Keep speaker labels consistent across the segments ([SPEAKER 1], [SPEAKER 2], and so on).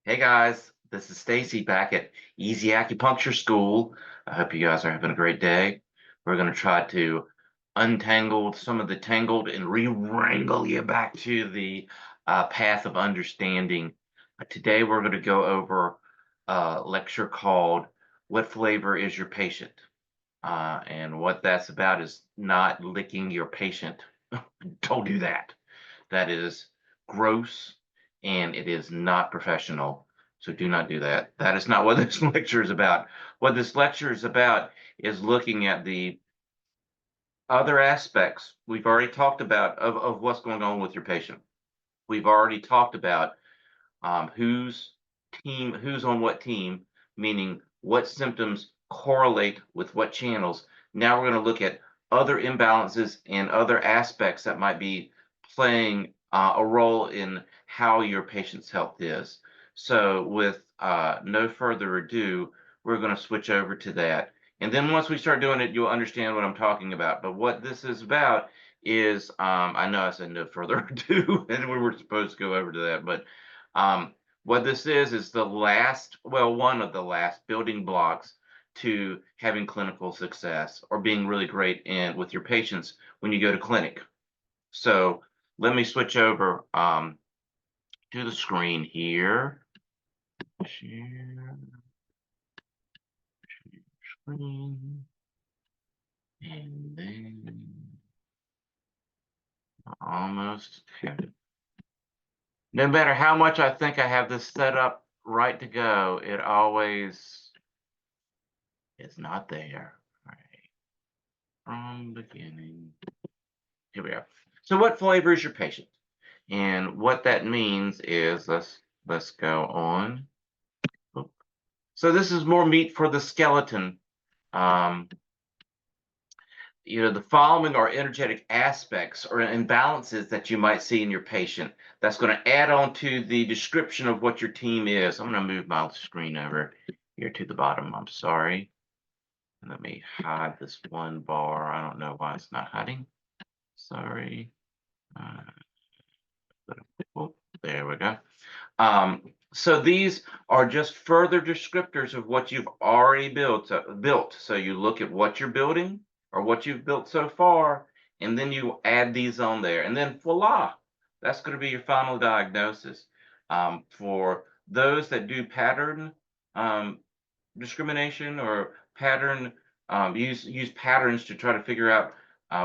[SPEAKER 1] Hey guys, this is Stacy back at Easy Acupuncture School. I hope you guys are having a great day. We're going to try to untangle some of the tangled and re-wrangle you back to the path of understanding. Today we're going to go over a lecture called What Flavor is Your Patient? And what that's about is not licking your patient. Don't do that. That is gross and it is not professional. So do not do that. That is not what this lecture is about. What this lecture is about is looking at the other aspects we've already talked about of what's going on with your patient. We've already talked about who's on what team, meaning what symptoms correlate with what channels. Now we're going to look at other imbalances and other aspects that might be playing a role in how your patient's health is. So with no further ado, we're going to switch over to that. And then once we start doing it, you'll understand what I'm talking about. But what this is about is, I know I said no further ado, and we were supposed to go over to that, but um, what this is the last, well, one of the last building blocks to having clinical success or being really great in with your patients when you go to clinic. So let me switch over to the screen here. Share screen. And then almost have it. No matter how much I think I have this set up right to go, it always is not there. All right. From beginning. Here we are. So what flavor is your patient? And what that means is, let's go on. So this is more meat for the skeleton. Um, the following are energetic aspects or imbalances that you might see in your patient. That's going to add on to the description of what your team is. I'm going to move my screen over here to the bottom. I'm sorry. Let me hide this one bar. I don't know why it's not hiding. Sorry. Uh, oh, there we go. So these are just further descriptors of what you've already built. So you look at what you're building or what you've built so far, and then you add these on there, and then voila, that's going to be your final diagnosis. For those that do pattern um, discrimination or pattern use patterns to try to figure out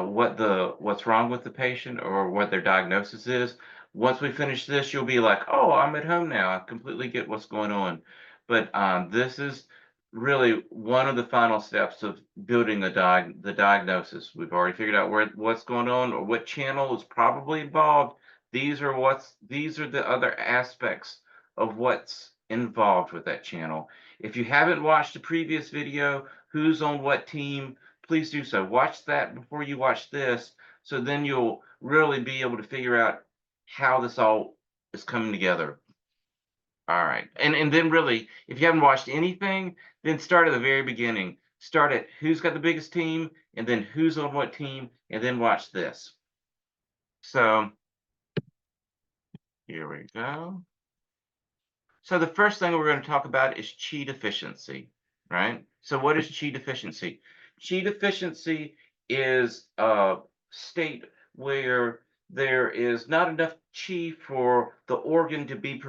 [SPEAKER 1] what's wrong with the patient or what their diagnosis is. Once we finish this, you'll be like, oh, I'm at home now. I completely get what's going on. But this is really one of the final steps of building the diagnosis. We've already figured out what's going on or what channel is probably involved. These are the other aspects of what's involved with that channel. If you haven't watched the previous video, who's on what team, please do so. Watch that before you watch this, so then you'll really be able to figure out how this all is coming together. All right. And then really, if you haven't watched anything, then start at the very beginning. Start at who's got the biggest team, and then who's on what team, and then watch this. So here we go. So the first thing we're going to talk about is Qi deficiency, right? So what is Qi deficiency? Qi deficiency is a state where there is not enough Qi for the organ to be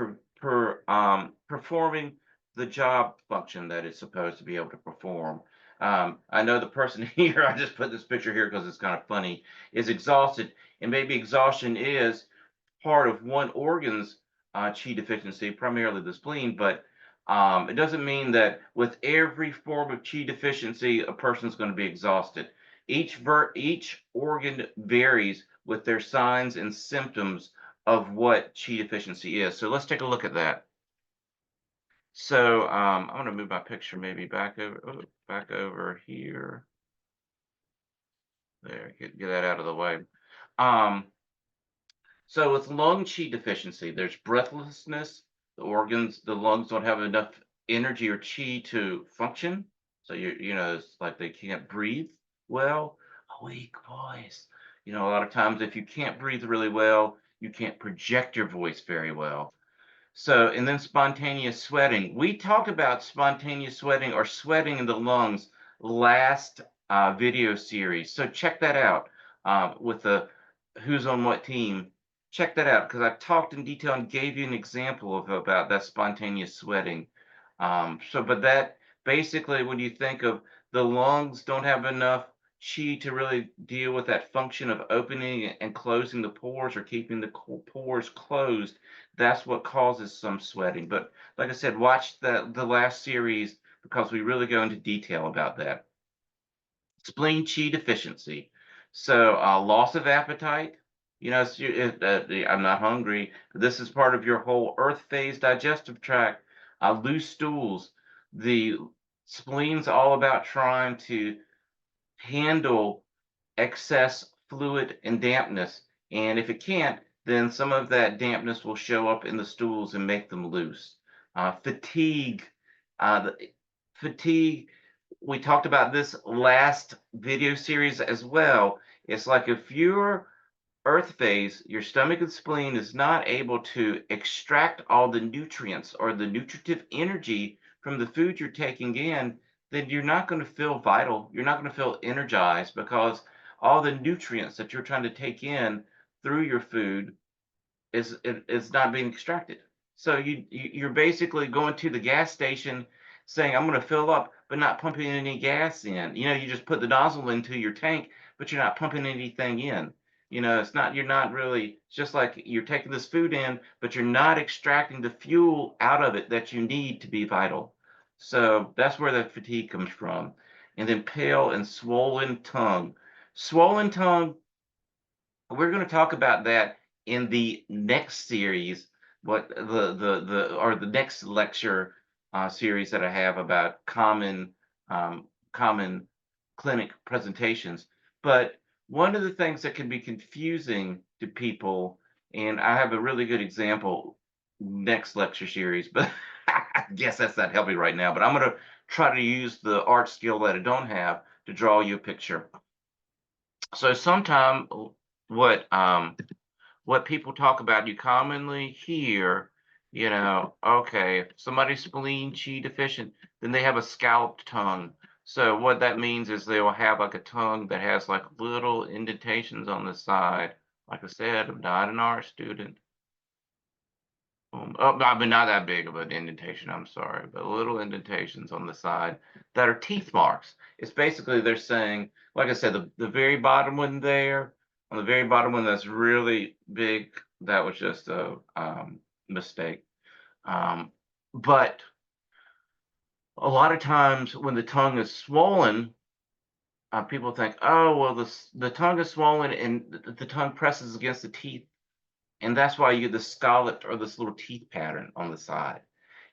[SPEAKER 1] performing the job function that it's supposed to be able to perform. I know the person here, I just put this picture here because it's kind of funny, is exhausted, and maybe exhaustion is part of one organ's Qi deficiency, primarily the spleen, but it doesn't mean that with every form of Qi deficiency, a person's going to be exhausted. Each organ varies with their signs and symptoms of what Qi deficiency is. So let's take a look at that. So I'm going to move my picture maybe back over here. There, get that out of the way. Um, So with lung Qi deficiency, there's breathlessness. The lungs don't have enough energy or Qi to function. So it's like they can't breathe well. A weak voice. A lot of times if you can't breathe really well, you can't project your voice very well. So, and then spontaneous sweating. We talked about spontaneous sweating or sweating in the lungs last video series. So check that out with the who's on what team. Check that out because I talked in detail and gave you an example of about that spontaneous sweating. But that basically, when you think of the lungs don't have enough Qi to really deal with that function of opening and closing the pores or keeping the pores closed, that's what causes some sweating. But like I said, watch the last series because we really go into detail about that. Spleen Qi deficiency. So loss of appetite. You know, I'm not hungry. This is part of your whole earth phase digestive tract. Loose stools. The spleen's all about trying to handle excess fluid and dampness. And if it can't, then some of that dampness will show up in the stools and make them loose. Fatigue. Fatigue, we talked about this last video series as well. It's like if your earth phase, your stomach and spleen is not able to extract all the nutrients or the nutritive energy from the food you're taking in, then you're not going to feel vital. You're not going to feel energized because all the nutrients that you're trying to take in through your food is not being extracted. So you're basically going to the gas station saying, I'm going to fill up, but not pumping any gas in. You know, you just put the nozzle into your tank, but you're not pumping anything in. You know, you're not really, it's just like you're taking this food in, but you're not extracting the fuel out of it that you need to be vital. So that's where the fatigue comes from. And then pale and swollen tongue. Swollen tongue, we're going to talk about that in the next series, what the next lecture series that I have about common clinic presentations. But one of the things that can be confusing to people, and I have a really good example next lecture series, but I guess that's not helping right now. But I'm going to try to use the art skill that I don't have to draw you a picture. So sometime what um what people talk about, you commonly hear, you know, okay, if somebody's spleen Qi deficient, then they have a scalloped tongue. So what that means is they will have like a tongue that has like little indentations on the side. Like I said, I'm not an art student. I mean, not that big of an indentation, I'm sorry, but little indentations on the side that are teeth marks. It's basically they're saying, like I said, the very bottom one there, on the very bottom one that's really big, that was just a mistake. Um, but a lot of times when the tongue is swollen, people think, oh, well, the tongue is swollen and the tongue presses against the teeth, and that's why you get this scalloped or this little teeth pattern on the side.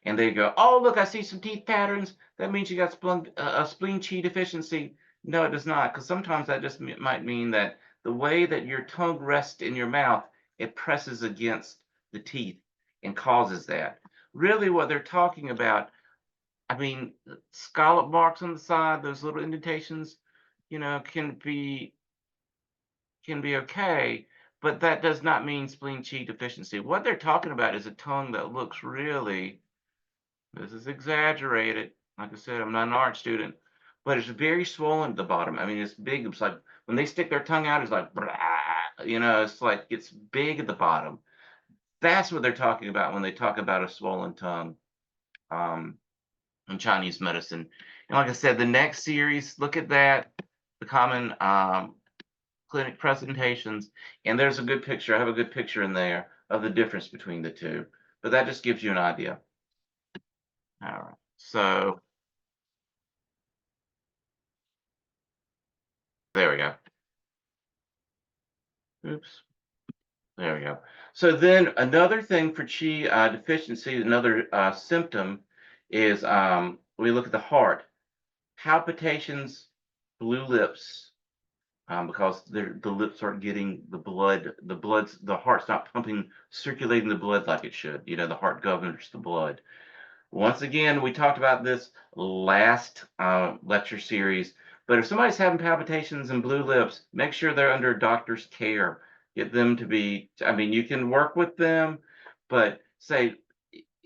[SPEAKER 1] And they go, oh, look, I see some teeth patterns. That means you got a spleen Qi deficiency. No, it does not, because sometimes that just might mean that the way that your tongue rests in your mouth, it presses against the teeth and causes that. Really, what they're talking about, I mean, scallop marks on the side, those little indentations, you know, can be okay, but that does not mean spleen Qi deficiency. What they're talking about is a tongue that looks really, this is exaggerated. Like I said, I'm not an art student, but it's very swollen at the bottom. I mean, it's big. It's like when they stick their tongue out, it's like, you know, it's like it's big at the bottom. That's what they're talking about when they talk about a swollen tongue um, in Chinese medicine. And like I said, the next series, look at that, the common clinic presentations, and there's a good picture. I have a good picture in there of the difference between the two, but that just gives you an idea. All right, so there we go. Oops, there we go. So then another thing for Qi deficiency, another symptom is we look at the heart, palpitations, blue lips, because the lips aren't getting the blood, the heart's not pumping, circulating the blood like it should. You know, the heart governs the blood. Once again, we talked about this last lecture series, but if somebody's having palpitations and blue lips, make sure they're under a doctor's care. Get them to be, I mean, you can work with them, but say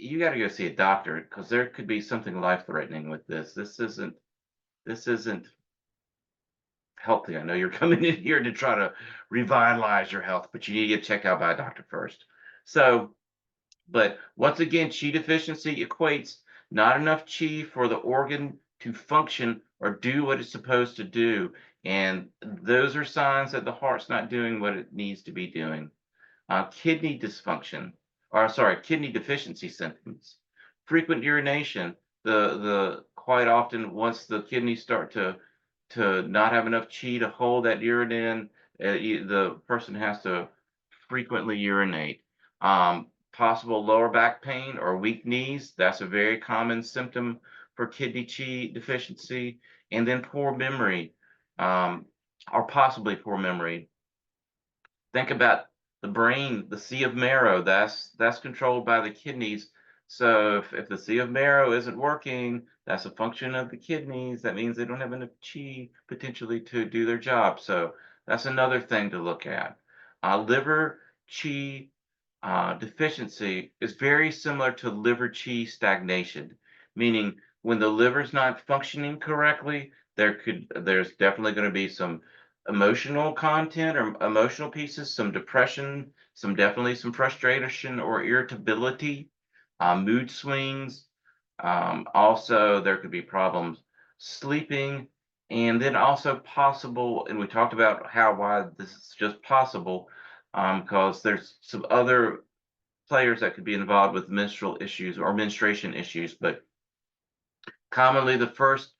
[SPEAKER 1] you got to go see a doctor because there could be something life-threatening with this. This isn't healthy. I know you're coming in here to try to revitalize your health, but you need to get checked out by a doctor first. So, but once again, Qi deficiency equates not enough Qi for the organ to function or do what it's supposed to do. And those are signs that the heart's not doing what it needs to be doing. Kidney dysfunction, or sorry, kidney deficiency symptoms, frequent urination. The quite often once the kidneys start to not have enough chi to hold that urine in, the person has to frequently urinate. Possible lower back pain or weak knees. That's a very common symptom for kidney chi deficiency, and then poor memory, um, or possibly poor memory. Think about the brain, the sea of marrow, that's controlled by the kidneys. So if the sea of marrow isn't working, that's a function of the kidneys. That means they don't have enough chi potentially to do their job. So that's another thing to look at. Liver chi deficiency is very similar to liver chi stagnation, meaning when the liver's not functioning correctly, there's definitely going to be some emotional content or emotional pieces, some depression, definitely some frustration or irritability, mood swings. Also, there could be problems sleeping, and then also possible. And we talked about why this is just possible, because there's some other players that could be involved with menstrual issues or menstruation issues, but commonly the first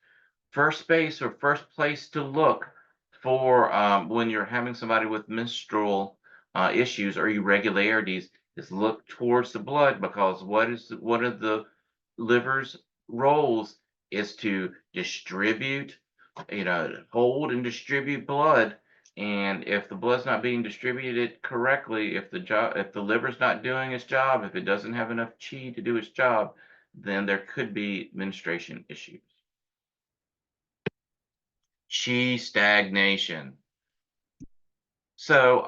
[SPEAKER 1] space or first place to look for when you're having somebody with menstrual issues or irregularities is look towards the blood, because one of the liver's roles is to distribute, hold and distribute blood. And if the blood's not being distributed correctly, if the liver's not doing its job, if it doesn't have enough chi to do its job, then there could be menstruation issues. Chi stagnation. So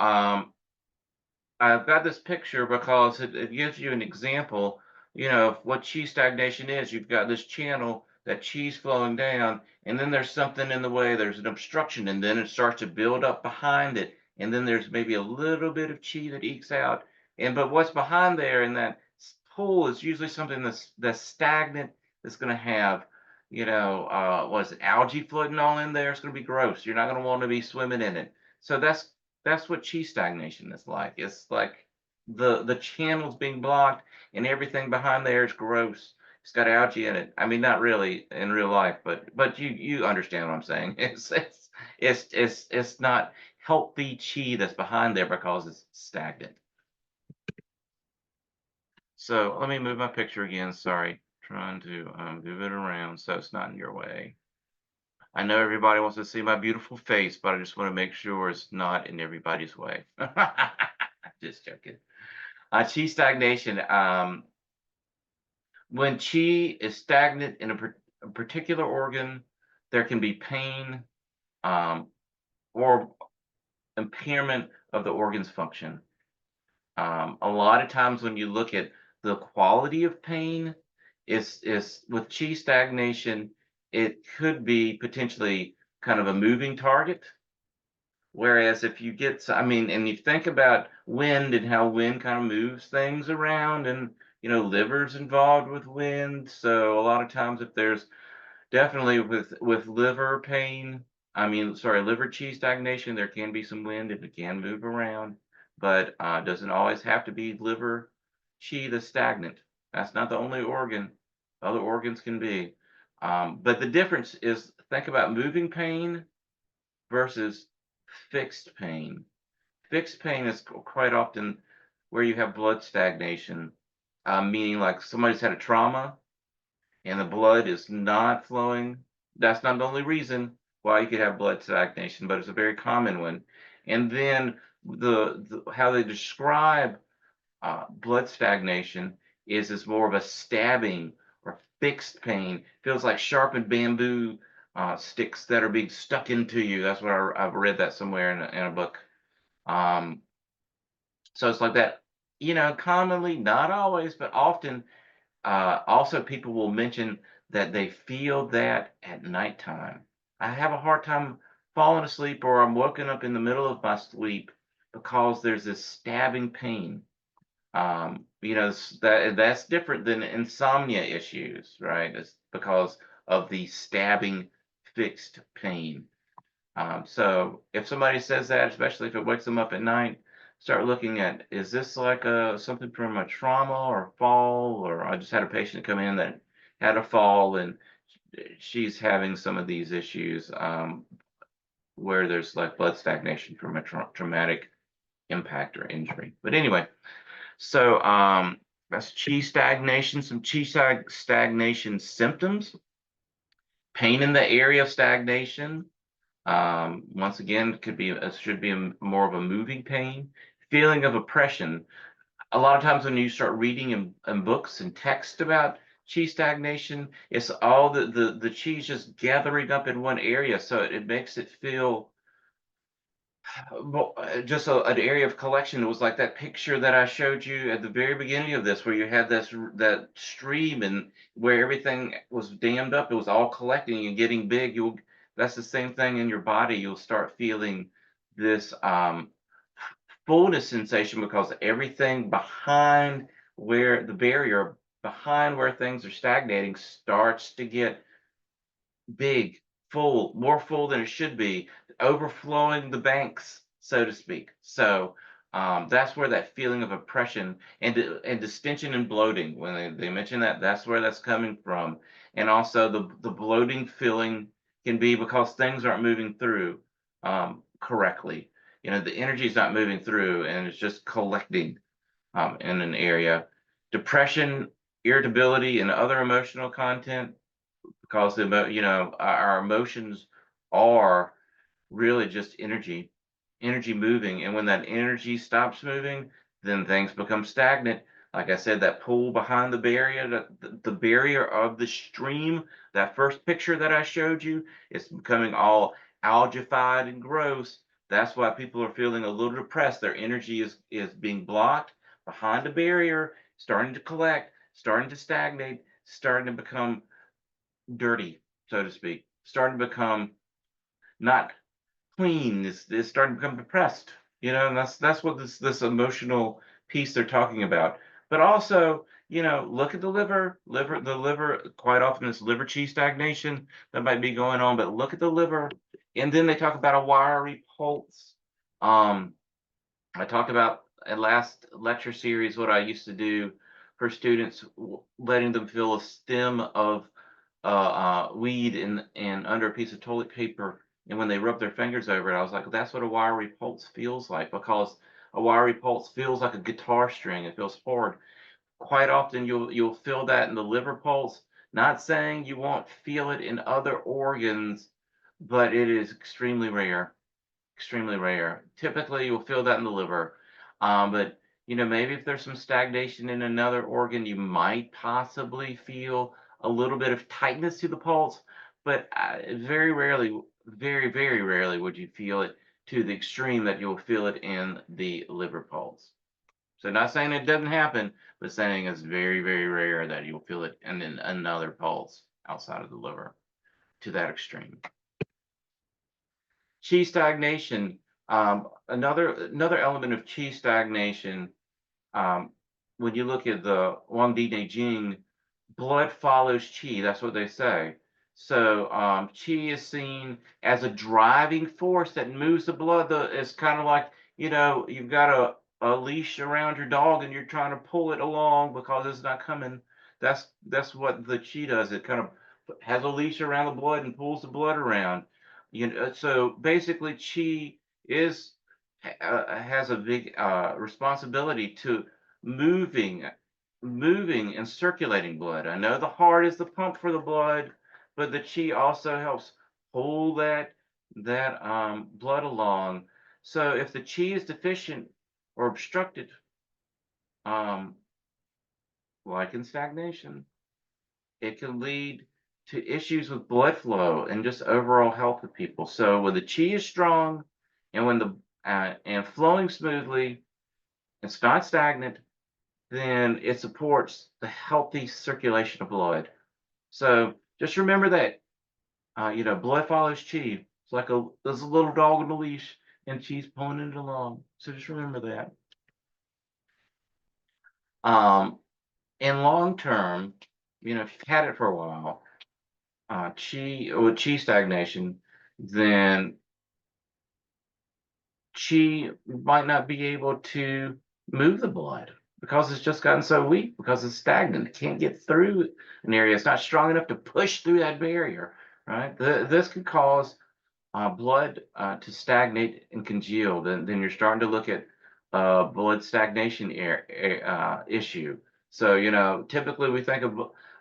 [SPEAKER 1] I've got this picture because it gives you an example, of what chi stagnation is. You've got this channel that chi's flowing down, and then there's something in the way. There's an obstruction, and then it starts to build up behind it, and then there's maybe a little bit of chi that ekes out. But what's behind there in that pool is usually something that's stagnant. That's going to have, what is it, algae floating all in there. It's going to be gross. You're not going to want to be swimming in it. So that's what chi stagnation is like. It's like the channel's being blocked and everything behind there is gross. It's got algae in it. I mean, not really in real life, but you understand what I'm saying. It's not healthy chi that's behind there because it's stagnant. So let me move my picture again. Sorry, trying to move it around so it's not in your way. I know everybody wants to see my beautiful face, but I just want to make sure it's not in everybody's way. Just joking. Chi stagnation. When chi is stagnant in a particular organ, there can be pain, or impairment of the organ's function. A lot of times when you look at the quality of pain, is with chi stagnation, it could be potentially kind of a moving target. Whereas if you get, I mean, and you think about wind and how wind kind of moves things around, and liver's involved with wind. So a lot of times, if there's definitely with liver pain, I mean, sorry, liver chi stagnation, there can be some wind and it can move around, but doesn't always have to be liver chi that's stagnant. That's not the only organ. Other organs can be. But the difference is, think about moving pain versus fixed pain. Fixed pain is quite often where you have blood stagnation, meaning like somebody's had a trauma and the blood is not flowing. That's not the only reason why you could have blood stagnation, but it's a very common one. And then how they describe blood stagnation is more of a stabbing or fixed pain. Feels like sharpened bamboo sticks that are being stuck into you. That's what I've read that somewhere in a book. So it's like that, commonly, not always, but often Also, people will mention that they feel that at nighttime. I have a hard time falling asleep, or I'm woken up in the middle of my sleep because there's this stabbing pain. That's different than insomnia issues, right? It's because of the stabbing fixed pain. So if somebody says that, especially if it wakes them up at night, start looking at, is this like something from a trauma or fall? Or I just had a patient come in that had a fall, and she's having some of these issues where there's like blood stagnation from a traumatic impact or injury. But anyway, so that's Qi stagnation. Some Qi stagnation symptoms: pain in the area of stagnation. Once again, it should be more of a moving pain, feeling of oppression. A lot of times when you start reading in books and text about Qi stagnation, it's all the Qi's just gathering up in one area, so it makes it feel just an area of collection. It was like that picture that I showed you at the very beginning of this, where you had that stream, and where everything was dammed up. It was all collecting and getting big. That's the same thing in your body. You'll start feeling this fullness sensation, because everything behind where things are stagnating starts to get big, full, more full than it should be, overflowing the banks, so to speak. So that's where that feeling of oppression and distension and bloating, when they mention that, that's where that's coming from. And also the bloating feeling can be because things aren't moving through correctly. The energy is not moving through, and it's just collecting in an area. Depression, irritability, and other emotional content, because our emotions are really just energy moving, and when that energy stops moving, then things become stagnant. Like I said, that pool behind the barrier, the barrier of the stream, that first picture that I showed you, it's becoming all algified and gross. That's why people are feeling a little depressed. Their energy is being blocked behind a barrier, starting to collect, starting to stagnate, starting to become dirty, so to speak, starting to become not clean. Is starting to become depressed. And that's what this emotional piece they're talking about. But also, look at the liver. The liver, quite often it's liver Qi stagnation that might be going on. But look at the liver, and then they talk about a wiry pulse. I talked about in last lecture series what I used to do for students, letting them feel a stem of weed and under a piece of toilet paper. And when they rub their fingers over it, I was like, that's what a wiry pulse feels like, because a wiry pulse feels like a guitar string. It feels hard. Quite often you'll feel that in the liver pulse. Not saying you won't feel it in other organs, but it is extremely rare. Extremely rare. Typically, you'll feel that in the liver. But maybe if there's some stagnation in another organ, you might possibly feel a little bit of tightness to the pulse. But very rarely, very, very rarely would you feel it to the extreme that you'll feel it in the liver pulse. So not saying it doesn't happen, but saying it's very, very rare that you'll feel it in another pulse outside of the liver to that extreme. Qi stagnation. Another element of Qi stagnation. Um, when you look at the Wang Di De Jing, blood follows Qi. That's what they say. So Qi is seen as a driving force that moves the blood. It's kind of like, you've got a leash around your dog, and you're trying to pull it along because it's not coming. That's what the Qi does. It kind of has a leash around the blood and pulls the blood around. So basically, Qi is has a big responsibility to moving and circulating blood. I know the heart is the pump for the blood, but the Qi also helps pull that blood along. So if the Qi is deficient or obstructed, um, like in stagnation, it can lead to issues with blood flow and just overall health of people. So when the Qi is strong, and when the and flowing smoothly, it's not stagnant, then it supports the healthy circulation of blood. So just remember that, blood follows chi. It's like there's a little dog on a leash, and chi's pulling it along. So just remember that. Um, in long term, if you've had it for a while, chi stagnation, then chi might not be able to move the blood because it's just gotten so weak because it's stagnant. It can't get through an area. It's not strong enough to push through that barrier, right? This could cause blood to stagnate and congeal. Then you're starting to look at blood stagnation issue. So, typically we think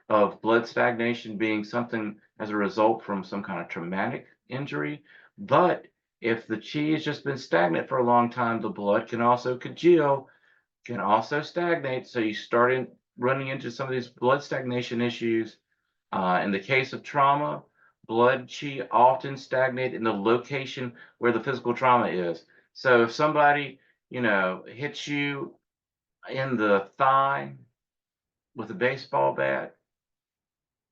[SPEAKER 1] of blood stagnation being something as a result from some kind of traumatic injury, but if the chi has just been stagnant for a long time, the blood can also congeal, can also stagnate. So you start running into some of these blood stagnation issues. In the case of trauma, blood chi often stagnate in the location where the physical trauma is. So if somebody, hits you in the thigh with a baseball bat,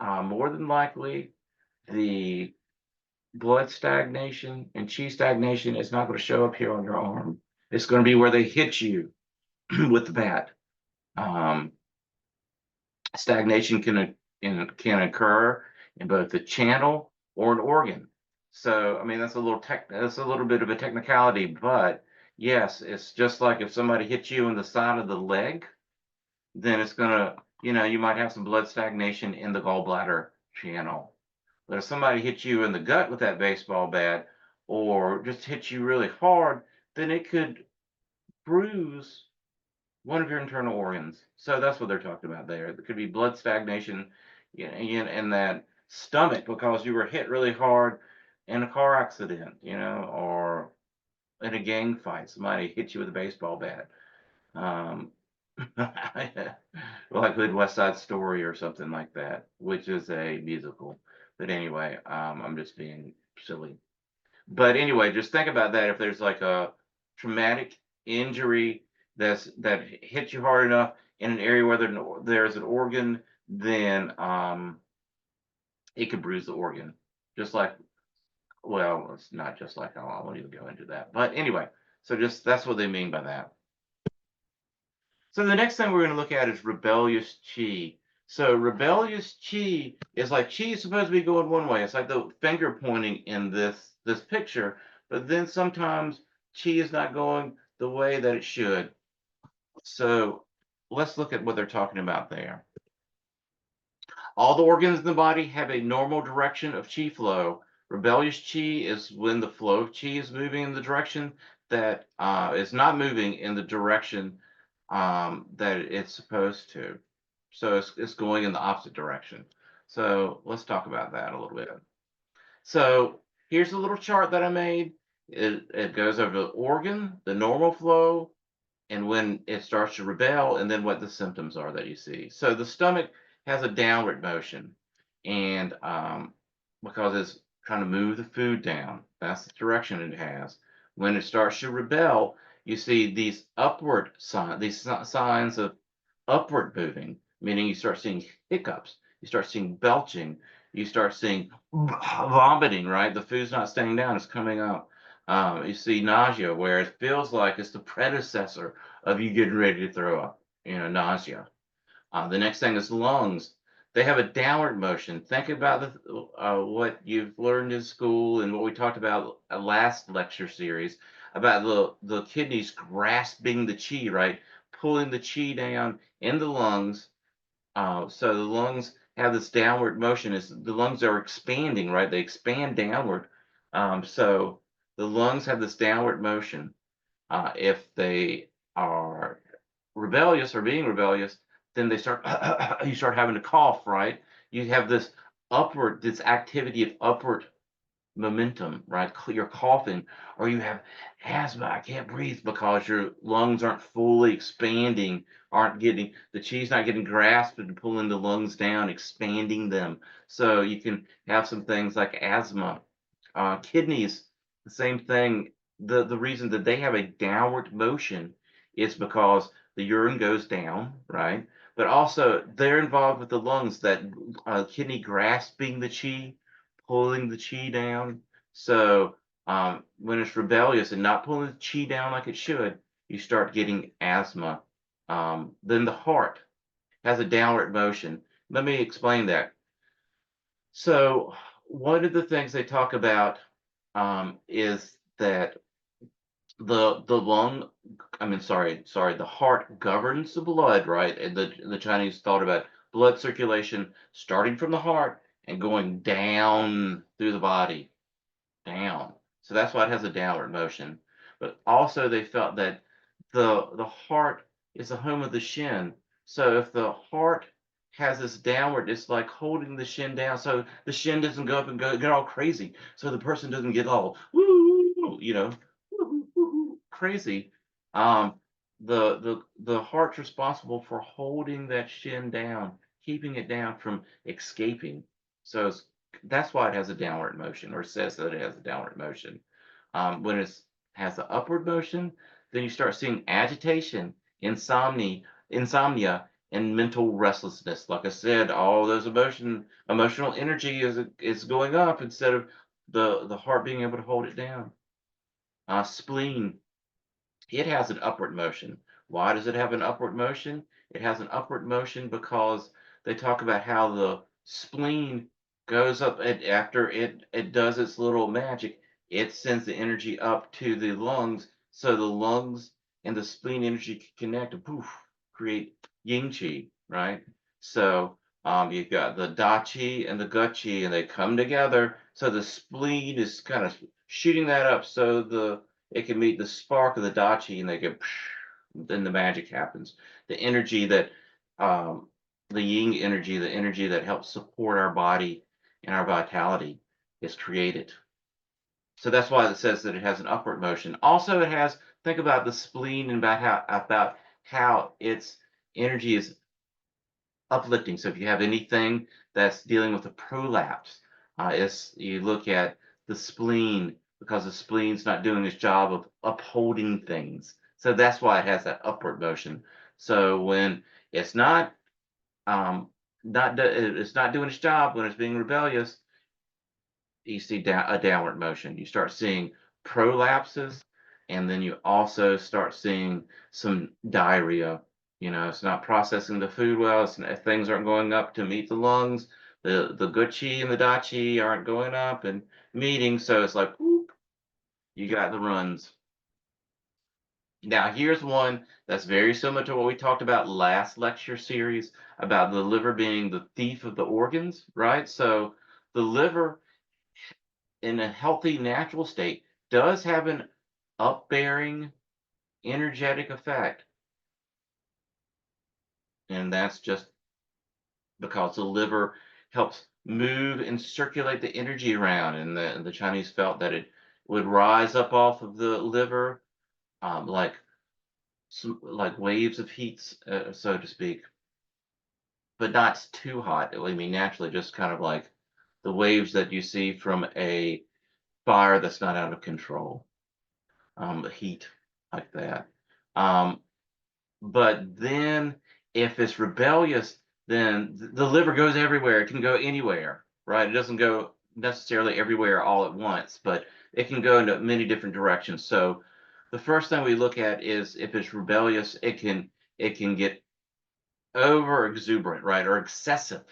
[SPEAKER 1] more than likely the blood stagnation and chi stagnation is not going to show up here on your arm. It's going to be where they hit you with the bat. Um, Stagnation can occur in both the channel or an organ. So, I mean, that's a little bit of a technicality, but yes, it's just like if somebody hits you in the side of the leg, then it's gonna, you might have some blood stagnation in the gallbladder channel. But if somebody hits you in the gut with that baseball bat or just hits you really hard, then it could bruise one of your internal organs. So that's what they're talking about there. There could be blood stagnation in that stomach because you were hit really hard in a car accident, or in a gang fight. Somebody hit you with a baseball bat. Um, like with West Side Story or something like that, which is a musical. But anyway, I'm just being silly. But anyway, just think about that. If there's like a traumatic injury that hits you hard enough in an area where there's an organ, then it could bruise the organ. Just like, well, it's not just like, I won't even go into that. But anyway, so just that's what they mean by that. So the next thing we're going to look at is rebellious chi. So rebellious chi is like chi is supposed to be going one way. It's like the finger pointing in this picture, but then sometimes chi is not going the way that it should. So let's look at what they're talking about there. All the organs in the body have a normal direction of chi flow. Rebellious chi is when the flow of chi is moving in the direction that is not moving in the direction that it's supposed to. So it's going in the opposite direction. So let's talk about that a little bit. So here's a little chart that I made. It goes over the organ, the normal flow, and when it starts to rebel, and then what the symptoms are that you see. So the stomach has a downward motion, and because it's trying to move the food down, that's the direction it has. When it starts to rebel, you see these upward signs, signs of upward moving, meaning you start seeing hiccups, you start seeing belching, you start seeing vomiting, right? The food's not staying down, it's coming up. You see nausea, where it feels like it's the predecessor of you getting ready to throw up, nausea. The next thing is lungs. They have a downward motion. Think about what you've learned in school and what we talked about last lecture series about the kidneys grasping the chi, right? Pulling the chi down in the lungs. So the lungs have this downward motion. As the lungs are expanding, right? They expand downward. So the lungs have this downward motion. If they are rebellious or being rebellious, then they start you start having to cough, right? You have this activity of upward momentum, right? You're coughing, or you have asthma. I can't breathe because your lungs aren't fully expanding, aren't getting the chi's not getting grasped and pulling the lungs down, expanding them. So you can have some things like asthma. Kidneys, the same thing. The reason that they have a downward motion is because the urine goes down, right? But also they're involved with the lungs, that kidney grasping the qi, pulling the qi down. So when it's rebellious and not pulling the qi down like it should, you start getting asthma. Then the heart has a downward motion. Let me explain that. So one of the things they talk about is that the lung, I mean, sorry, the heart governs the blood, right? And the Chinese thought about blood circulation starting from the heart and going down through the body, down. So that's why it has a downward motion. But also they felt that the heart is the home of the shin. So if the heart has this downward, it's like holding the shin down, so the shin doesn't go up and get all crazy. So the person doesn't get all woo, woo, woo, crazy. Um, the heart's responsible for holding that shin down, keeping it down from escaping. So that's why it has a downward motion, or says that it has a downward motion. When it has the upward motion, then you start seeing agitation, insomnia, and mental restlessness. Like I said, all those emotional energy is going up instead of the heart being able to hold it down. Spleen, it has an upward motion. Why does it have an upward motion? It has an upward motion because they talk about how the spleen goes up, and after it does its little magic, it sends the energy up to the lungs, so the lungs and the spleen energy can connect and poof, create yin qi, right? So you've got the da qi and the gut qi, and they come together. So the spleen is kind of shooting that up, so it can meet the spark of the dachi, and they go, then the magic happens. The energy that, the yin energy, the energy that helps support our body and our vitality, is created. So that's why it says that it has an upward motion. Also, it has, think about the spleen and about how its energy is uplifting. So if you have anything that's dealing with a prolapse, you look at the spleen, because the spleen's not doing its job of upholding things. So that's why it has that upward motion. So when it's um, it's not doing its job, when it's being rebellious, you see a downward motion. You start seeing prolapses, and then you also start seeing some diarrhea. It's not processing the food well. Things aren't going up to meet the lungs. The good chi and the da chi aren't going up and meeting. So it's like, whoop, you got the runs. Now, here's one that's very similar to what we talked about last lecture series about the liver being the thief of the organs, right? So the liver, in a healthy natural state, does have an upbearing energetic effect, and that's just because the liver helps move and circulate the energy around, and the Chinese felt that it would rise up off of the liver, like like waves of heat, so to speak, but not too hot. I mean, naturally, just kind of like the waves that you see from a fire that's not out of control, the heat like that. Um, But then if it's rebellious, then the liver goes everywhere. It can go anywhere, right? It doesn't go necessarily everywhere all at once, but it can go into many different directions. So the first thing we look at is, if it's rebellious, it can get over exuberant, right, or excessive,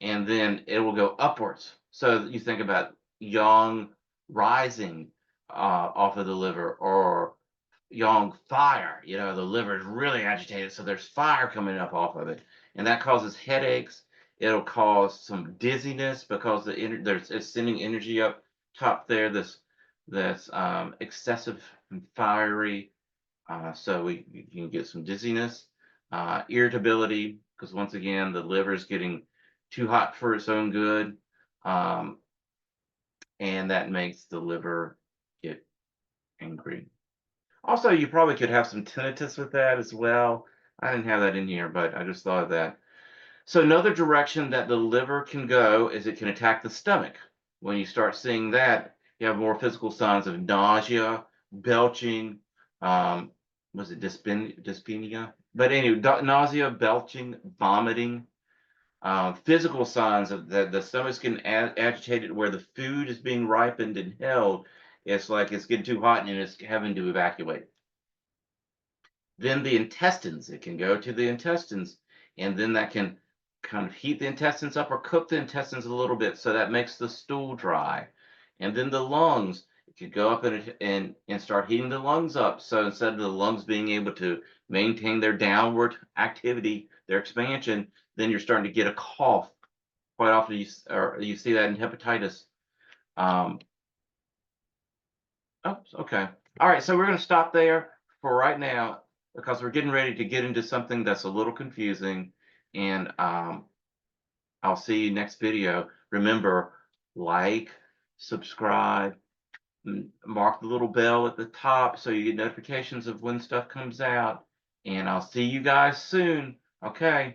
[SPEAKER 1] and then it will go upwards. So you think about yang rising off of the liver, or yang fire. The liver is really agitated, so there's fire coming up off of it, and that causes headaches. It'll cause some dizziness because it's sending energy up top there that's excessive and fiery. So you can get some dizziness, irritability, because once again the liver is getting too hot for its own good, um, and that makes the liver get angry. Also, you probably could have some tinnitus with that as well. I didn't have that in here, but I just thought of that. So another direction that the liver can go is it can attack the stomach. When you start seeing that, you have more physical signs of nausea, belching, was it dyspnea? But anyway, nausea, belching, vomiting, physical signs of that the stomach's getting agitated where the food is being ripened and held. It's like it's getting too hot and it's having to evacuate. Then the intestines, it can go to the intestines, and then that can kind of heat the intestines up or cook the intestines a little bit, so that makes the stool dry. And then the lungs, it could go up and start heating the lungs up. So instead of the lungs being able to maintain their downward activity, their expansion, then you're starting to get a cough. Quite often you see that in hepatitis. Um, oh, okay. All right, so we're going to stop there for right now because we're getting ready to get into something that's a little confusing. And I'll see you next video. Remember, like, subscribe, mark the little bell at the top so you get notifications of when stuff comes out. And I'll see you guys soon. Okay.